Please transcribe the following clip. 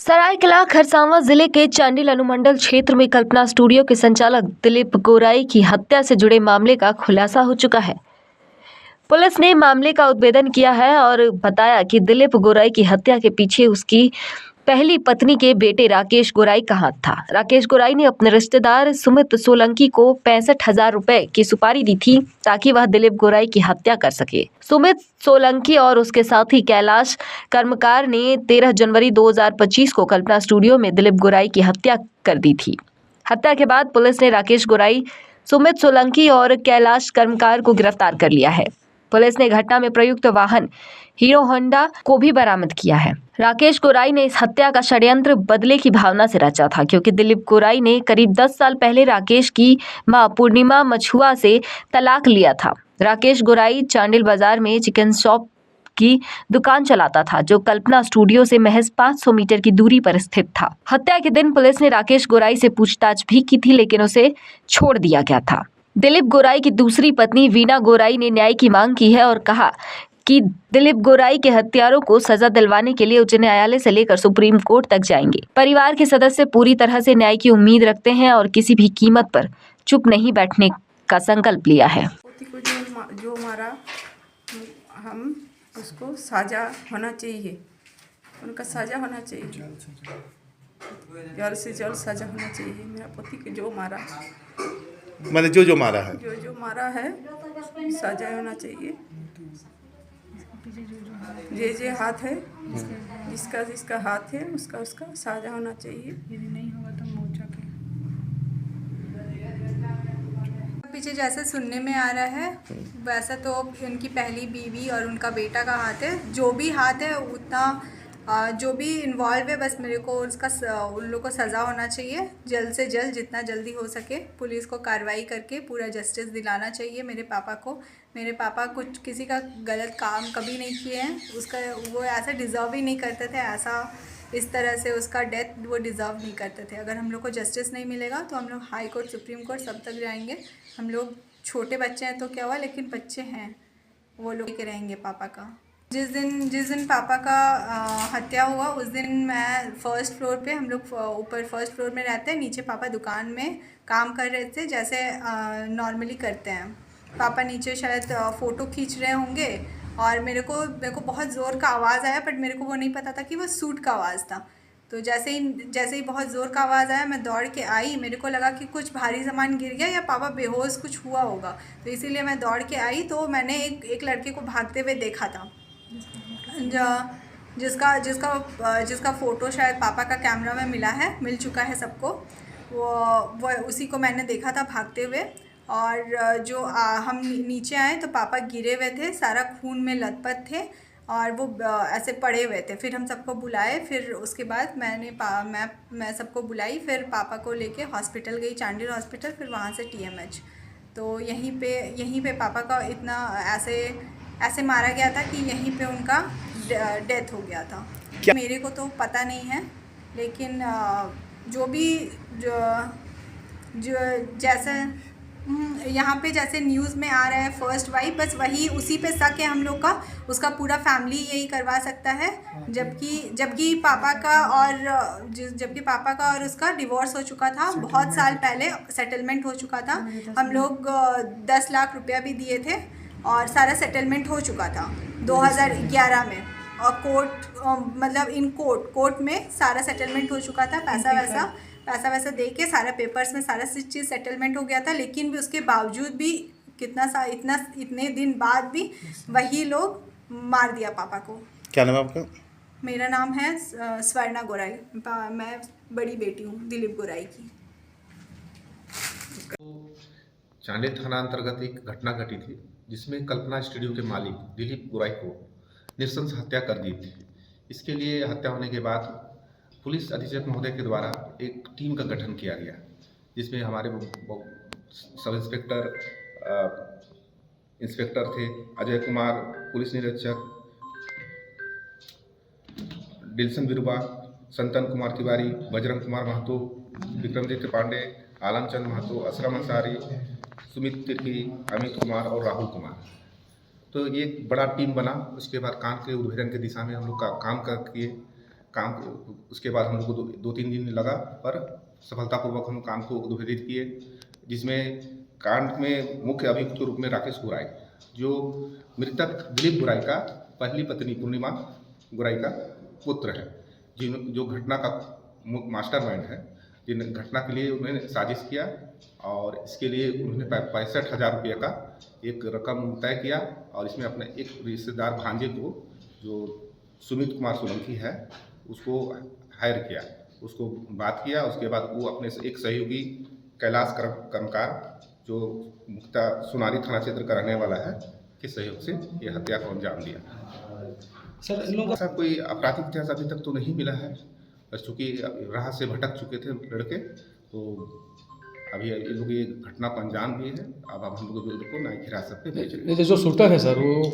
सरायकेला खरसावां जिले के चांडिल अनुमंडल क्षेत्र में कल्पना स्टूडियो के संचालक दिलीप गोराई की हत्या से जुड़े मामले का खुलासा हो चुका है। पुलिस ने मामले का उद्भेदन किया है और बताया कि दिलीप गोराई की हत्या के पीछे उसकी पहली पत्नी के बेटे राकेश गोराई का हाथ था। राकेश गोराई ने अपने रिश्तेदार सुमित सोलंकी को 65,000 रुपए की सुपारी दी थी ताकि वह दिलीप गोराई की हत्या कर सके। सुमित सोलंकी और उसके साथी कैलाश कर्मकार ने 13 जनवरी 2025 को कल्पना स्टूडियो में दिलीप गोराई की हत्या कर दी थी। हत्या के बाद पुलिस ने राकेश गोराई, सुमित सोलंकी और कैलाश कर्मकार को गिरफ्तार कर लिया है। पुलिस ने घटना में प्रयुक्त वाहन हीरो होंडा को भी बरामद किया है। राकेश गोराई ने इस हत्या का षड्यंत्र बदले की भावना से रचा था, क्योंकि दिलीप गोराई ने करीब 10 साल पहले राकेश की मां पूर्णिमा मछुआ से तलाक लिया था। राकेश गोराई चांडिल बाजार में चिकन शॉप की दुकान चलाता था, जो कल्पना स्टूडियो से महज 500 मीटर की दूरी पर स्थित था। हत्या के दिन पुलिस ने राकेश गोराई से पूछताछ भी की थी, लेकिन उसे छोड़ दिया गया था। दिलीप गोराई की दूसरी पत्नी वीना गोराई ने न्याय की मांग की है और कहा कि दिलीप गोराई के हत्यारों को सजा दिलवाने के लिए उच्च न्यायालय से लेकर सुप्रीम कोर्ट तक जाएंगे। परिवार के सदस्य पूरी तरह से न्याय की उम्मीद रखते हैं और किसी भी कीमत पर चुप नहीं बैठने का संकल्प लिया है। जो मारा, हम उसको सजा होना चाहिए, उनका सजा होना चाहिए, जल्द से जल्द सजा होना चाहिए। मेरा पति के जो मारा, मैंने जो मारा है, जो मारा है, सजा होना चाहिए। जे हाथ है, जिसका हाथ है, उसका सजा होना चाहिए। यदि नहीं होगा तो मोर्चा के पीछे जैसे सुनने में आ रहा है, वैसा तो उनकी पहली बीवी और उनका बेटा का हाथ है। जो भी हाथ है उतना, जो भी इन्वॉल्व है, बस मेरे को उन लोग को सज़ा होना चाहिए जल्द से जल्द, जितना जल्दी हो सके। पुलिस को कार्रवाई करके पूरा जस्टिस दिलाना चाहिए मेरे पापा को। मेरे पापा कुछ किसी का गलत काम कभी नहीं किए हैं, उसका वो ऐसा डिज़र्व ही नहीं करते थे, ऐसा इस तरह से उसका डेथ वो डिज़र्व नहीं करते थे। अगर हम लोग को जस्टिस नहीं मिलेगा तो हम लोग हाई कोर्ट, सुप्रीम कोर्ट सब तक जाएंगे। हम लोग छोटे बच्चे हैं तो क्या हुआ, लेकिन बच्चे हैं, वो लोग के रहेंगे पापा का। जिस दिन पापा का हत्या हुआ, उस दिन मैं फर्स्ट फ्लोर पे, हम लोग ऊपर फर्स्ट फ्लोर में रहते हैं, नीचे पापा दुकान में काम कर रहे थे, जैसे नॉर्मली करते हैं। पापा नीचे शायद फ़ोटो खींच रहे होंगे और मेरे को बहुत ज़ोर का आवाज़ आया, बट मेरे को वो नहीं पता था कि वो सूट का आवाज़ था। तो जैसे ही बहुत ज़ोर का आवाज़ आया, मैं दौड़ के आई। मेरे को लगा कि कुछ भारी सामान गिर गया या पापा बेहोश कुछ हुआ होगा, तो इसीलिए मैं दौड़ के आई। तो मैंने एक लड़के को भागते हुए देखा था, जिसका फ़ोटो शायद पापा का कैमरा में मिल चुका है सबको। वो उसी को मैंने देखा था भागते हुए। और जो हम नीचे आए तो पापा गिरे हुए थे, सारा खून में लथपथ थे और वो ऐसे पड़े हुए थे। फिर हम सबको बुलाए, फिर उसके बाद मैं सबको बुलाई, फिर पापा को लेके हॉस्पिटल गई, चांडिल हॉस्पिटल, फिर वहाँ से TMH। तो यहीं पे पापा का इतना ऐसे मारा गया था कि यहीं पे उनका डेथ हो गया था। मेरे को तो पता नहीं है, लेकिन जैसे यहाँ पे जैसे न्यूज़ में आ रहा है फर्स्ट वाइफ, बस वही उसी पे शक है हम लोग का। उसका पूरा फैमिली यही करवा सकता है, जबकि पापा का और उसका डिवोर्स हो चुका था बहुत साल पहले, सेटलमेंट हो चुका था। हम लोग 10 लाख रुपया भी दिए थे और सारा सेटलमेंट हो चुका था 2011 में। और कोर्ट में सारा सेटलमेंट हो चुका था। पैसा वैसा दे के सारा पेपर्स में सारा चीज़ सेटलमेंट हो गया था। लेकिन भी उसके बावजूद भी इतने दिन बाद भी वही लोग मार दिया पापा को। क्या नाम है आपका? मेरा नाम है स्वर्णा गोराई। मैं बड़ी बेटी हूँ दिलीप गोराई की। चांडिल थाना अंतर्गत एक घटना घटी थी, जिसमें कल्पना स्टूडियो के मालिक दिलीप गोराई को नृशंस हत्या कर दी थी। इसके लिए हत्या होने के बाद पुलिस अधीक्षक महोदय के द्वारा एक टीम का गठन किया गया, जिसमें हमारे सब इंस्पेक्टर थे, अजय कुमार पुलिस निरीक्षक, डिल्सन बिरुवा, संतन कुमार तिवारी, बजरंग कुमार महतो, विक्रमजीत पांडे, आलमचंद महतो, असलम अंसारी, सुमित तिर्की, अमित कुमार और राहुल कुमार। तो ये एक बड़ा टीम बना। उसके बाद काम के उद्भेदन की दिशा में हम लोग का काम करके काम उसके बाद हम लोग को 2-3 दिन लगा, पर सफलतापूर्वक हम काम को उद्भेदित किए, जिसमें कांड में मुख्य अभियुक्त के रूप में राकेश गुराई, जो मृतक दिलीप गुराई का पहली पत्नी पूर्णिमा गुराई का पुत्र है, जो घटना का मास्टरमाइंड है, जिन घटना के लिए उन्होंने साजिश किया और इसके लिए उन्होंने 65,000 रुपये का एक रकम तय किया और इसमें अपने एक रिश्तेदार भांजे को, जो सुमित कुमार सोलंकी है, उसको हायर किया, उसको बात किया। उसके बाद वो अपने एक सहयोगी कैलाश कर्मकार, जो मुख्यतः सुनारी थाना क्षेत्र का रहने वाला है, के सहयोग से ये हत्या को अंजाम दिया। सर इन लोगों ऐसा कोई आपराधिक इतिहास अभी तक तो नहीं मिला है, चूँकि राह से भटक चुके थे लड़के, तो अभी ये लोग ये घटना को अंजाम दिए हैं। अब हम लोग को न्यायिक हिरासत में भेज रहे हैं। का जो शूटर है सर वो